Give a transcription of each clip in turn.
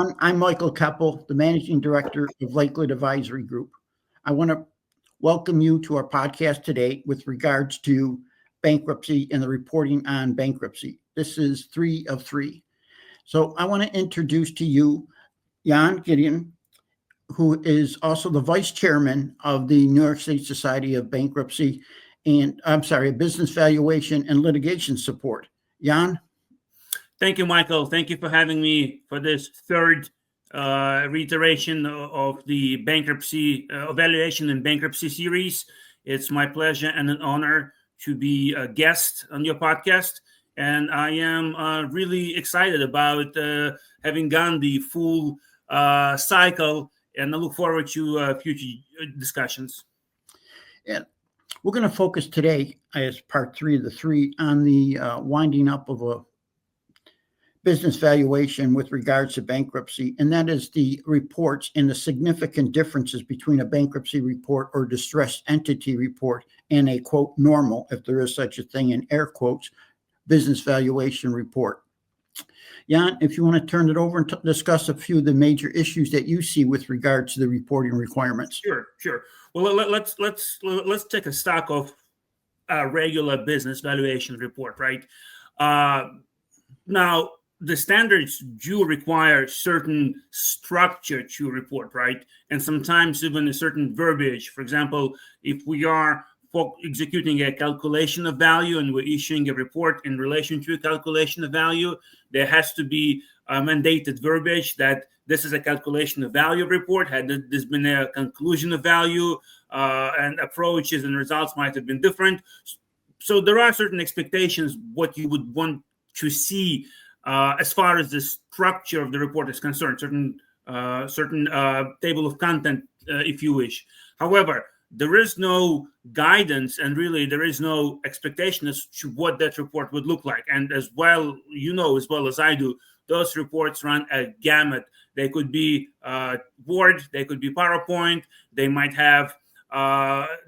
everyone. I'm Michael Keppel, the Managing Director of Lakewood Advisory Group. I want to welcome you to our podcast today with regards to bankruptcy and the reporting on bankruptcy. This is 3 of 3. So I want to introduce to you Jan Gideon, who is also the Vice Chairman of the New York State Society of Bankruptcy and, Business Valuation and Litigation Support. Jan? Thank you, Michael. Thank you for having me for this third reiteration of the bankruptcy evaluation and bankruptcy series. It's my pleasure and an honor to be a guest on your podcast. And I am really excited about having gone the full cycle, and I look forward to future discussions. Yeah. We're going to focus today, as part 3 of the 3, on the winding up of a business valuation with regards to bankruptcy, and that is the reports and the significant differences between a bankruptcy report or distressed entity report and a, quote, normal, if there is such a thing in air quotes, business valuation report. Jan, if you want to turn it over and discuss a few of the major issues that you see with regards to the reporting requirements. Sure. Well, let's take a stock of a regular business valuation report, right? Now, the standards do require certain structure to report, right? And sometimes even a certain verbiage. For example, if we are executing a calculation of value and we're issuing a report in relation to a calculation of value, there has to be a mandated verbiage that this is a calculation of value report. Had this been a conclusion of value, and approaches and results might have been different. So there are certain expectations what you would want to see as far as the structure of the report is concerned, certain table of content, if you wish. However, there is no guidance, and really there is no expectation as to what that report would look like. And as well, as well as I do, those reports run a gamut. They could be Word, they could be PowerPoint, they might have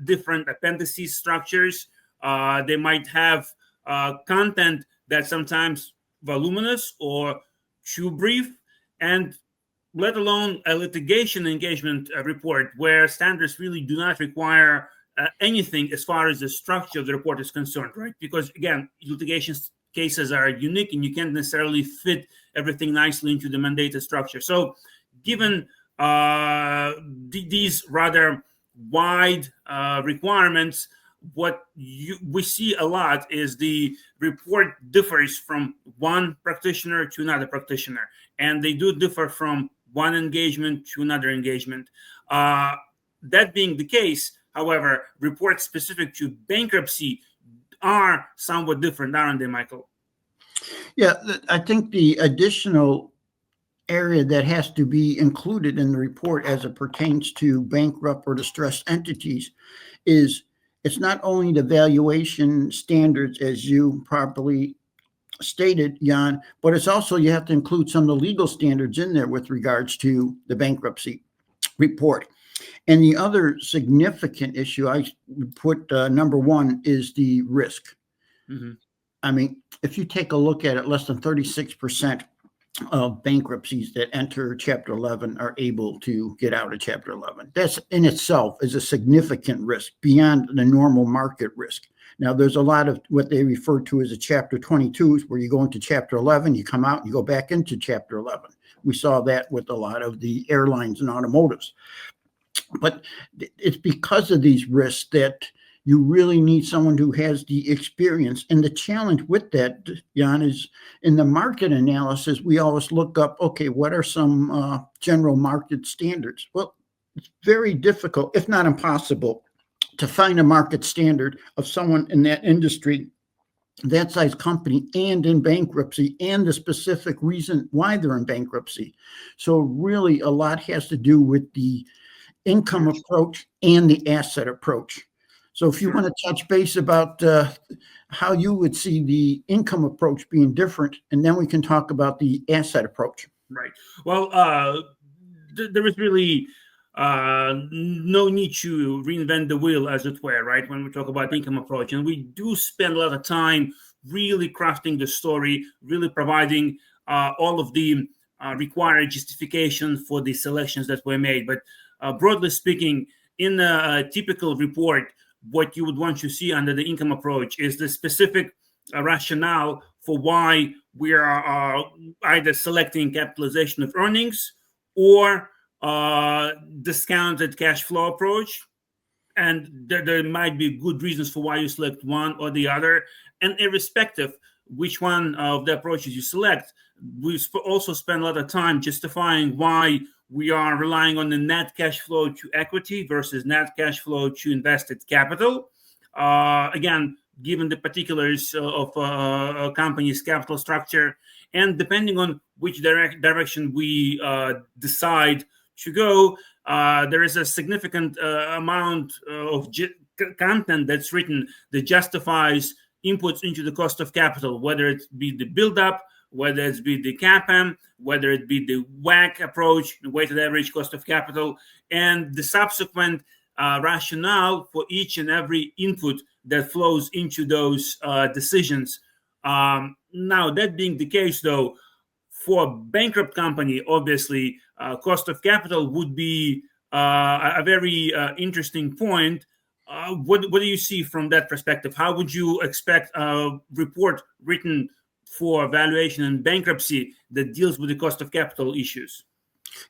different appendices structures, they might have content that sometimes voluminous or too brief, and let alone a litigation engagement report where standards really do not require anything as far as the structure of the report is concerned, right? Because again, litigation cases are unique and you can't necessarily fit everything nicely into the mandated structure. So given these rather wide requirements, what we see a lot is the report differs from one practitioner to another practitioner, and they do differ from one engagement to another engagement. That being the case, however, reports specific to bankruptcy are somewhat different, aren't they, Michael? Yeah, I think the additional area that has to be included in the report as it pertains to bankrupt or distressed entities is it's not only the valuation standards, as you properly stated, Jan, but it's also you have to include some of the legal standards in there with regards to the bankruptcy report. And the other significant issue I put number 1 is the risk. Mm-hmm. I mean, if you take a look at it, less than 36% of bankruptcies that enter Chapter 11 are able to get out of Chapter 11. That's in itself is a significant risk beyond the normal market risk. Now, there's a lot of what they refer to as a Chapter 22s, where you go into Chapter 11, you come out and you go back into Chapter 11. We saw that with a lot of the airlines and automotives. But it's because of these risks that you really need someone who has the experience. And the challenge with that, Jan, is in the market analysis, we always look up, okay, what are some general market standards? Well, it's very difficult, if not impossible, to find a market standard of someone in that industry, that size company, and in bankruptcy, and the specific reason why they're in bankruptcy. So really a lot has to do with the income approach and the asset approach. So if you want to touch base about how you would see the income approach being different, and then we can talk about the asset approach. Right. Well, there is really no need to reinvent the wheel, as it were, right, when we talk about income approach. And we do spend a lot of time really crafting the story, really providing all of the require justification for the selections that were made. But broadly speaking, in a typical report, what you would want to see under the income approach is the specific rationale for why we are either selecting capitalization of earnings or discounted cash flow approach. And there might be good reasons for why you select one or the other. And irrespective which one of the approaches you select, we also spend a lot of time justifying why we are relying on the net cash flow to equity versus net cash flow to invested capital. Again, given the particulars of a company's capital structure, and depending on which direction we decide to go, there is a significant amount of content that's written that justifies inputs into the cost of capital, whether it be the build-up, whether it be the CAPM, whether it be the WACC approach, the weighted average cost of capital, and the subsequent rationale for each and every input that flows into those decisions. Now, that being the case, though, for a bankrupt company, obviously, cost of capital would be a very interesting point. What do you see from that perspective? How would you expect a report written for valuation and bankruptcy that deals with the cost of capital issues?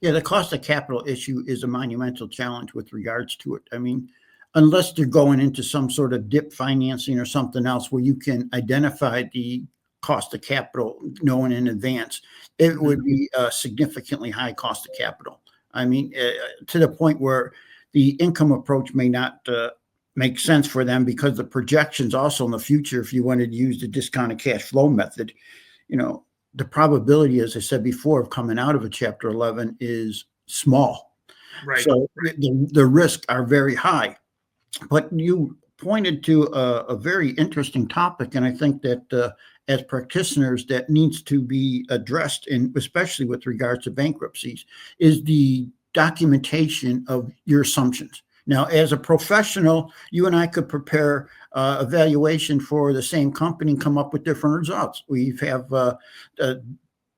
Yeah, the cost of capital issue is a monumental challenge with regards to it. I mean, unless they're going into some sort of dip financing or something else where you can identify the cost of capital known in advance, it would be a significantly high cost of capital. I mean, to the point where the income approach may not make sense for them, because the projections also in the future, if you wanted to use the discounted cash flow method, the probability, as I said before, of coming out of a Chapter 11 is small. Right. So the risks are very high. But you pointed to a very interesting topic, and I think that as practitioners, that needs to be addressed, and especially with regards to bankruptcies, is the documentation of your assumptions. Now, as a professional, you and I could prepare a valuation for the same company and come up with different results. We have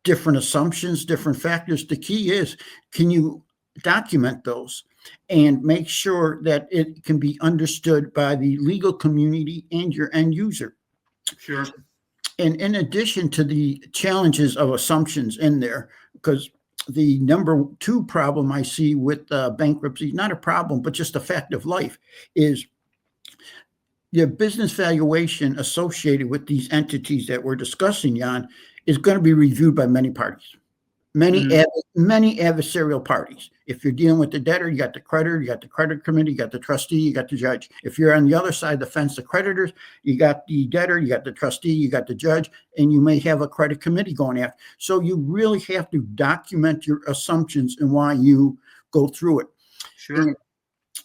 different assumptions, different factors. The key is, can you document those and make sure that it can be understood by the legal community and your end user? Sure. And in addition to the challenges of assumptions in there, because the number two problem I see with bankruptcy, not a problem, but just a fact of life, is the business valuation associated with these entities that we're discussing, Jan, is going to be reviewed by many parties, many adversarial parties. If you're dealing with the debtor, you got the creditor, you got the credit committee, you got the trustee, you got the judge. If you're on the other side of the fence, the creditors, you got the debtor, you got the trustee, you got the judge, and you may have a credit committee going after. So you really have to document your assumptions and why you go through it. Sure. And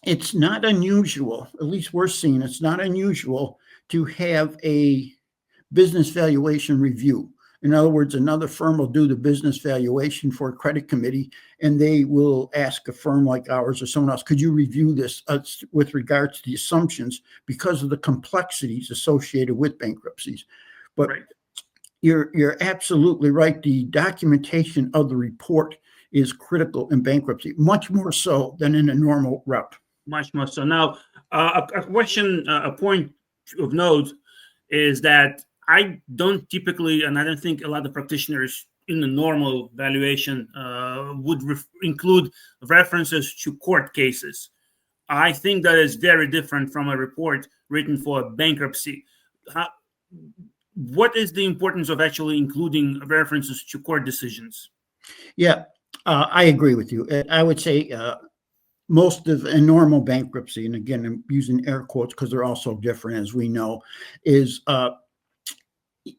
it's not unusual, at least we're seeing, it's not unusual to have a business valuation review. In other words, another firm will do the business valuation for a credit committee, and they will ask a firm like ours or someone else, could you review this with regards to the assumptions, because of the complexities associated with bankruptcies. But right. You're absolutely right. The documentation of the report is critical in bankruptcy, much more so than in a normal route. Much more so. Now, a question, a point of note is that I don't typically, and I don't think a lot of practitioners in the normal valuation would include references to court cases. I think that is very different from a report written for bankruptcy. What is the importance of actually including references to court decisions? Yeah, I agree with you. I would say most of a normal bankruptcy, and again, I'm using air quotes because they're also different, as we know, is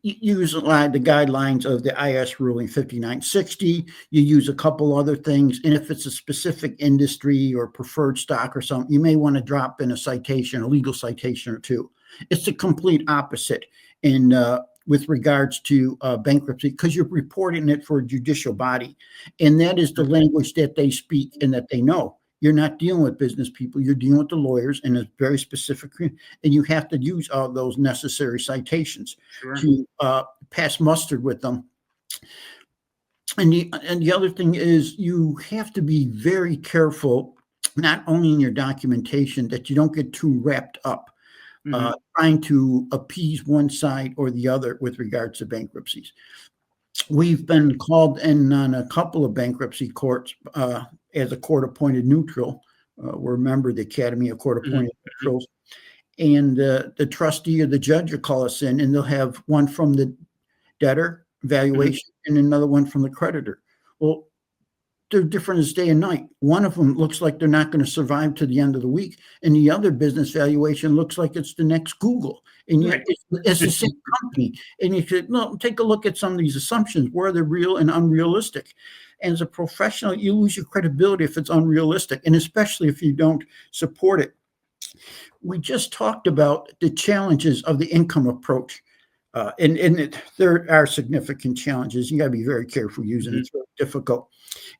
use a lot of the guidelines of the IS ruling 5960. You use a couple other things. And if it's a specific industry or preferred stock or something, you may want to drop in a citation, a legal citation or two. It's the complete opposite in with regards to bankruptcy, because you're reporting it for a judicial body. And that is the language that they speak and that they know. You're not dealing with business people. You're dealing with the lawyers, and it's very specific. And you have to use all those necessary citations to pass muster with them. And the other thing is you have to be very careful, not only in your documentation, that you don't get too wrapped up Mhm. trying to appease one side or the other with regards to bankruptcies. We've been called in on a couple of bankruptcy courts as a court-appointed neutral. We're a member of the Academy of Mhm. Court-Appointed Mhm. Neutrals, and the trustee or the judge will call us in, and they'll have one from the debtor Mhm. valuation and another one from the creditor. Well, they're different as day and night. One of them looks like they're not going to survive to the end of the week, and the other business valuation looks like it's the next Google, and yet Right. it's the same company. And you should take a look at some of these assumptions where they're real and unrealistic. And as a professional, you lose your credibility if it's unrealistic, and especially if you don't support it. We just talked about the challenges of the income approach. There are significant challenges. You got to be very careful using it. Mhm. It's very difficult.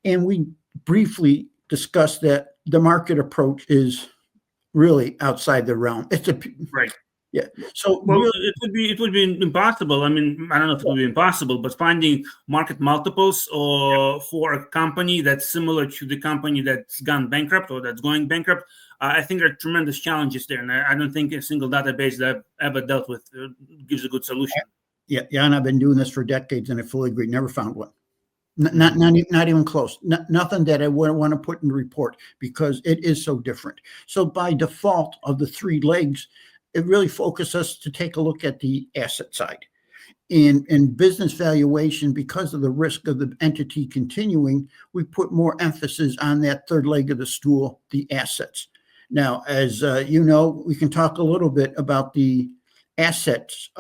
And we briefly discussed that the market approach is really outside the realm. Right. Yeah. So Well, really, it would be impossible. I mean, I don't know if it would be impossible, but finding market multiples or for a company that's similar to the company that's gone bankrupt or that's going bankrupt, I think there are tremendous challenges there, and I don't think a single database that I've ever dealt with gives a good solution. yeah, and I've been doing this for decades, and I fully agree. Never found one. Mhm. Not even close. Nothing that I would want to put in the report because it is so different. So by default of the three legs, it really focuses us to take a look at the asset side. In business valuation, because of the risk of the entity continuing, we put more emphasis on that third leg of the stool, the assets. Now, as you know, we can talk a little bit about the assets.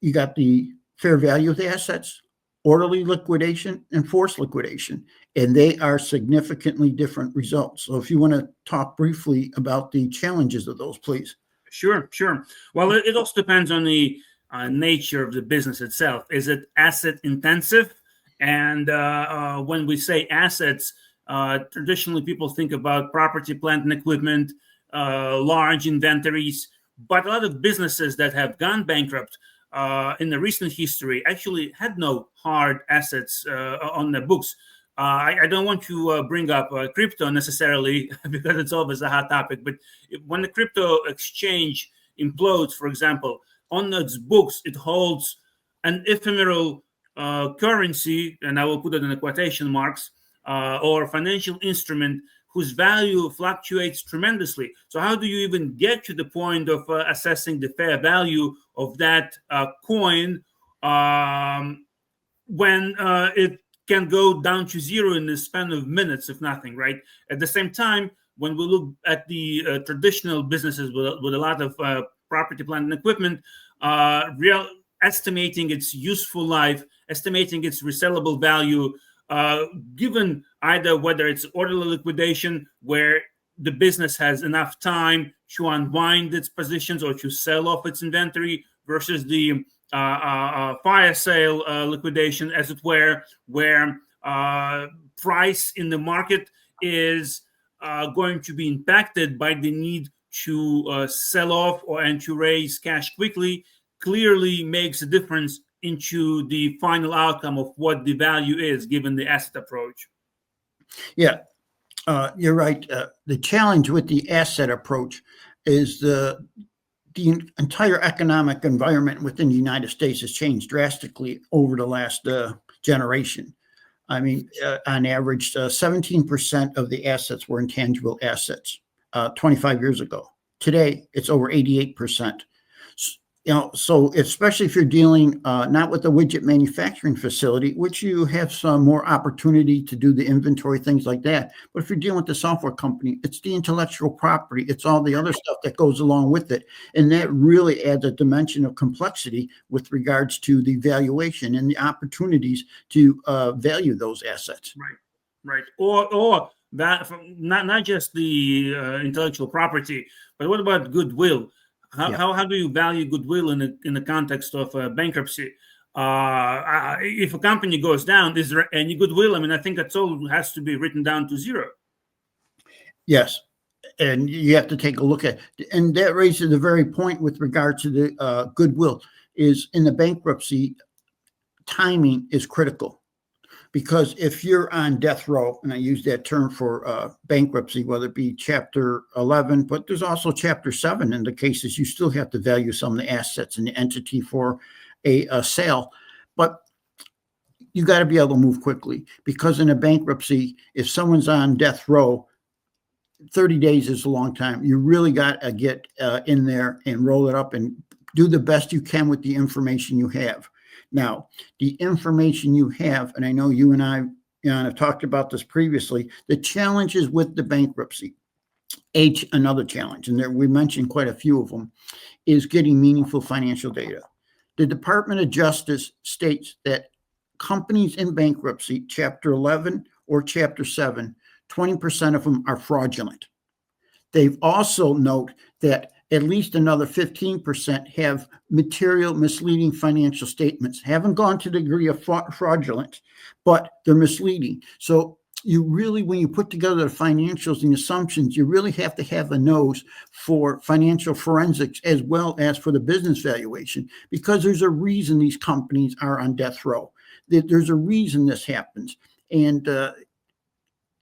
You got the fair value of the assets, orderly liquidation, and forced liquidation, and they are significantly different results. So if you want to talk briefly about the challenges of those, please. Sure, sure. Well, it also depends on the nature of the business itself. Is it asset intensive? And when we say assets, traditionally people think about property, plant, and equipment, large inventories. But a lot of businesses that have gone bankrupt in the recent history actually had no hard assets on their books. I don't want to bring up crypto necessarily because it's always a hot topic, but when the crypto exchange implodes, for example, on its books, it holds an ephemeral currency, and I will put it in the quotation marks, or financial instrument whose value fluctuates tremendously. So, how do you even get to the point of assessing the fair value of that coin when it can go down to zero in the span of minutes, if nothing, right? At the same time, when we look at the traditional businesses with a lot of property, plant, and equipment, real estimating its useful life, estimating its resellable value, given either whether it's orderly liquidation, where the business has enough time to unwind its positions or to sell off its inventory, versus the fire sale liquidation, as it were, where price in the market is going to be impacted by the need to sell off and to raise cash quickly, clearly makes a difference into the final outcome of what the value is given the asset approach. Yeah, you're right. The challenge with the asset approach is the entire economic environment within the United States has changed drastically over the last generation. I mean, on average, 17% of the assets were intangible assets 25 years ago. Today, it's over 88%. So especially if you're dealing not with a widget manufacturing facility, which you have some more opportunity to do the inventory, things like that. But if you're dealing with the software company, it's the intellectual property, it's all the other stuff that goes along with it. And that really adds a dimension of complexity with regards to the valuation and the opportunities to value those assets. Right, right. Or that not just the intellectual property, but what about goodwill? How, Yeah. how do you value goodwill in the context of bankruptcy? If a company goes down, is there any goodwill? I mean, I think that's all has to be written down to zero. Yes. And you have to take a look at, and that raises the very point with regard to the goodwill is in the bankruptcy, timing is critical. because if you're on death row, and I use that term for bankruptcy, whether it be Chapter 11, but there's also Chapter 7 in the cases you still have to value some of the assets in the entity for a sale. But you got to be able to move quickly, because in a bankruptcy, if someone's on death row, 30 days is a long time. You really got to get in there and roll it up and do the best you can with the information you have. Now, the information you have, and I know you and I, have talked about this previously, the challenges with the bankruptcy, another challenge, and there we mentioned quite a few of them, is getting meaningful financial data. The Department of Justice states that companies in bankruptcy, Chapter 11 or Chapter 7, 20% of them are fraudulent. They've also note that at least another 15% have material misleading financial statements. Haven't gone to the degree of fraudulent, but they're misleading. So you really, when you put together the financials and assumptions, you really have to have a nose for financial forensics as well as for the business valuation, because there's a reason these companies are on death row. There's a reason this happens. And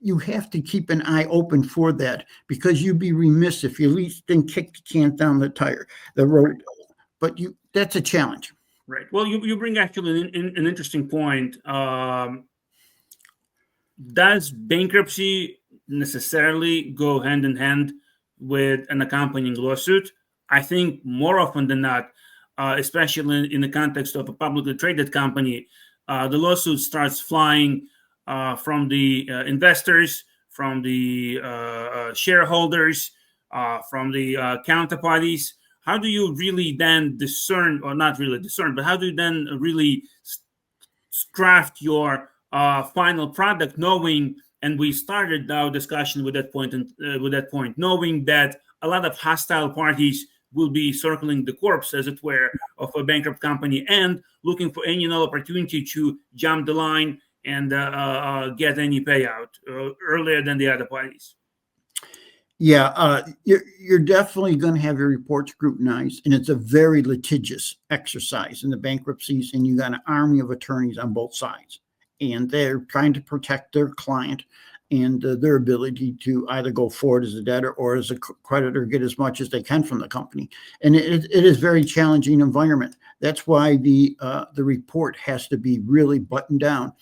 you have to keep an eye open for that, because you'd be remiss if you at least didn't kick the can down the road. But that's a challenge. Right. Well, you bring actually an interesting point. Does bankruptcy necessarily go hand in hand with an accompanying lawsuit? I think more often than not, especially in the context of a publicly traded company, the lawsuit starts flying from the investors, from the shareholders, from the counterparties. How do you really then discern, or not really discern, but how do you then really craft your final product, knowing, and we started our discussion with that point, knowing that a lot of hostile parties will be circling the corpse, as it were, of a bankrupt company, and looking for any and all opportunity to jump the line and get any payout earlier than the other parties. Yeah, you're definitely going to have your report scrutinized, and it's a very litigious exercise in the bankruptcies, and you got an army of attorneys on both sides, and they're trying to protect their client and their ability to either go forward as a debtor or as a creditor, get as much as they can from the company. And it is a very challenging environment. That's why the report has to be really buttoned down.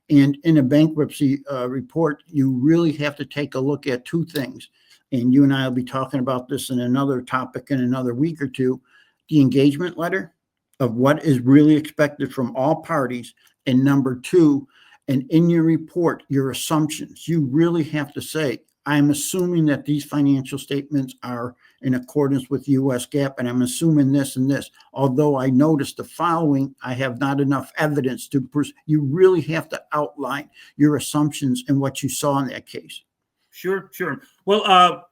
And in a bankruptcy report, you really have to take a look at two things. And you and I will be talking about this in another topic in another week or two: the engagement letter of what is really expected from all parties. And number two, and in your report, your assumptions. You really have to say, I'm assuming that these financial statements are in accordance with US GAAP, and I'm assuming this and this. Although I noticed the following, I have not enough evidence to prove. You really have to outline your assumptions and what you saw in that case. Sure. Well,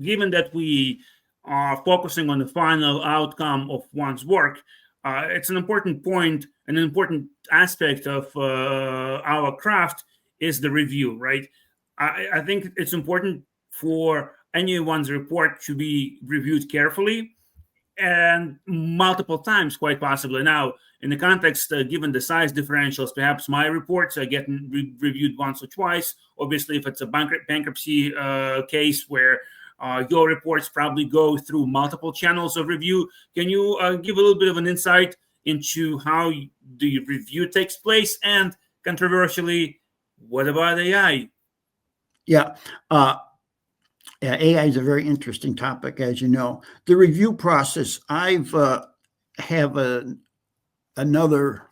given that we are focusing on the final outcome of one's work, it's an important point, an important aspect of our craft is the review, right? I think it's important for anyone's report to be reviewed carefully and multiple times, quite possibly. Now, in the context, given the size differentials, perhaps my reports are getting reviewed once or twice. Obviously, if it's a bankruptcy case where your reports probably go through multiple channels of review, can you give a little bit of an insight into how the review takes place? And controversially, what about AI? Yeah. AI is a very interesting topic, as you know. The review process, I've have another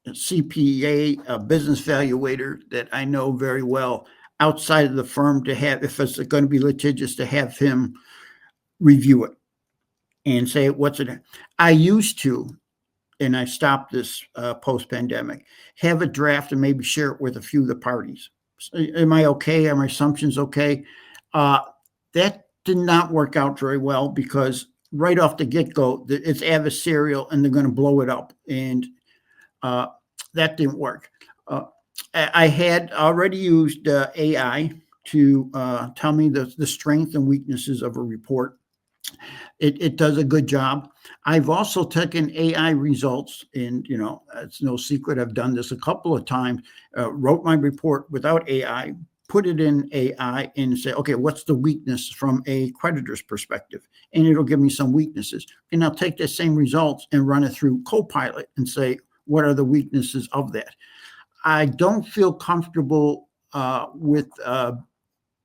CPA, a business valuator that I know very well outside of the firm, to have, if it's going to be litigious, to have him review it and say, what's it? I used to, and I stopped this post-pandemic, have a draft and maybe share it with a few of the parties. Am I okay? Are my assumptions okay? That did not work out very well, because right off the get-go, it's adversarial and they're going to blow it up. And that didn't work. I had already used AI to tell me the strength and weaknesses of a report. It does a good job. I've also taken AI results, and it's no secret. I've done this a couple of times. Wrote my report without AI, put it in AI, and say, okay, what's the weakness from a creditor's perspective? And it'll give me some weaknesses. And I'll take the same results and run it through Copilot and say, what are the weaknesses of that? I don't feel comfortable with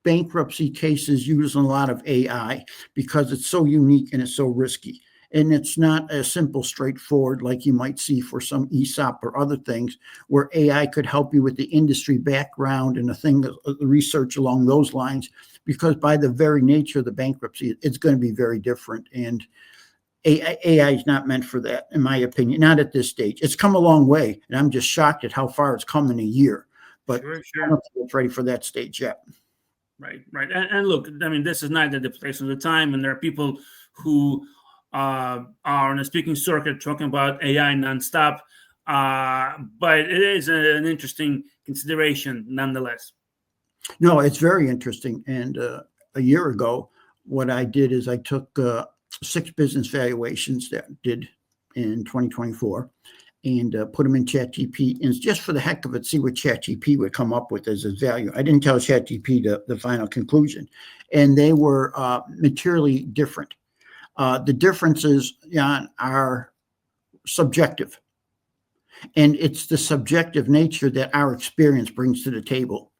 bankruptcy cases using a lot of AI because it's so unique and it's so risky. And it's not as simple, straightforward like you might see for some ESOP or other things where AI could help you with the industry background and the research along those lines, because by the very nature of the bankruptcy, it's going to be very different. And AI is not meant for that, in my opinion, not at this stage. It's come a long way, and I'm just shocked at how far it's come in a year. But Sure, I sure. don't think it's ready for that stage yet. Right, right. And look, I mean, this is neither the place or the time, and there are people who are on a speaking circuit talking about AI nonstop. But it is an interesting consideration nonetheless. No, it's very interesting. And a year ago, what I did is I took 6 business valuations that I did in 2024 and put them in ChatGPT, and just for the heck of it, see what ChatGPT would come up with as its value. I didn't tell ChatGPT the final conclusion, and they were materially different. The differences, Jan, are subjective, and it's the subjective nature that our experience brings to the table.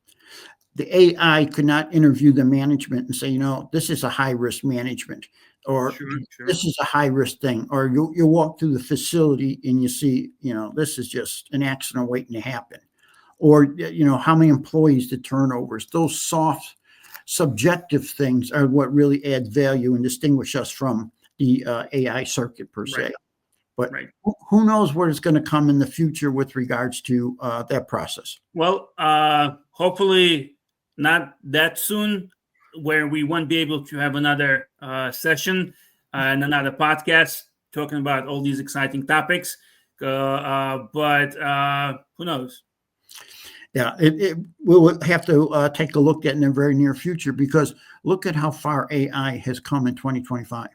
The AI could not interview the management and say, this is a high risk management, or Sure, sure. this is a high risk thing, or you walk through the facility and you see, this is just an accident waiting to happen, or how many employees, the turnovers. Those soft, subjective things are what really add value and distinguish us from the AI circuit per se. Right. But Right. who knows where it's going to come in the future with regards to that process. Well, hopefully not that soon, where we won't be able to have another session and another podcast talking about all these exciting topics. But who knows? Yeah, we'll have to take a look at in the very near future, because look at how far AI has come in 2025.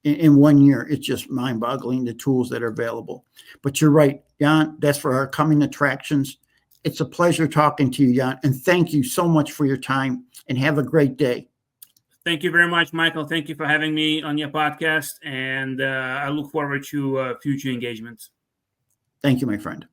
In 1 year, it's just mind-boggling, the tools that are available. But you're right, Jan, that's for our coming attractions. It's a pleasure talking to you, Jan, and thank you so much for your time, and have a great day. Thank you very much, Michael. Thank you for having me on your podcast, and I look forward to future engagements. Thank you, my friend.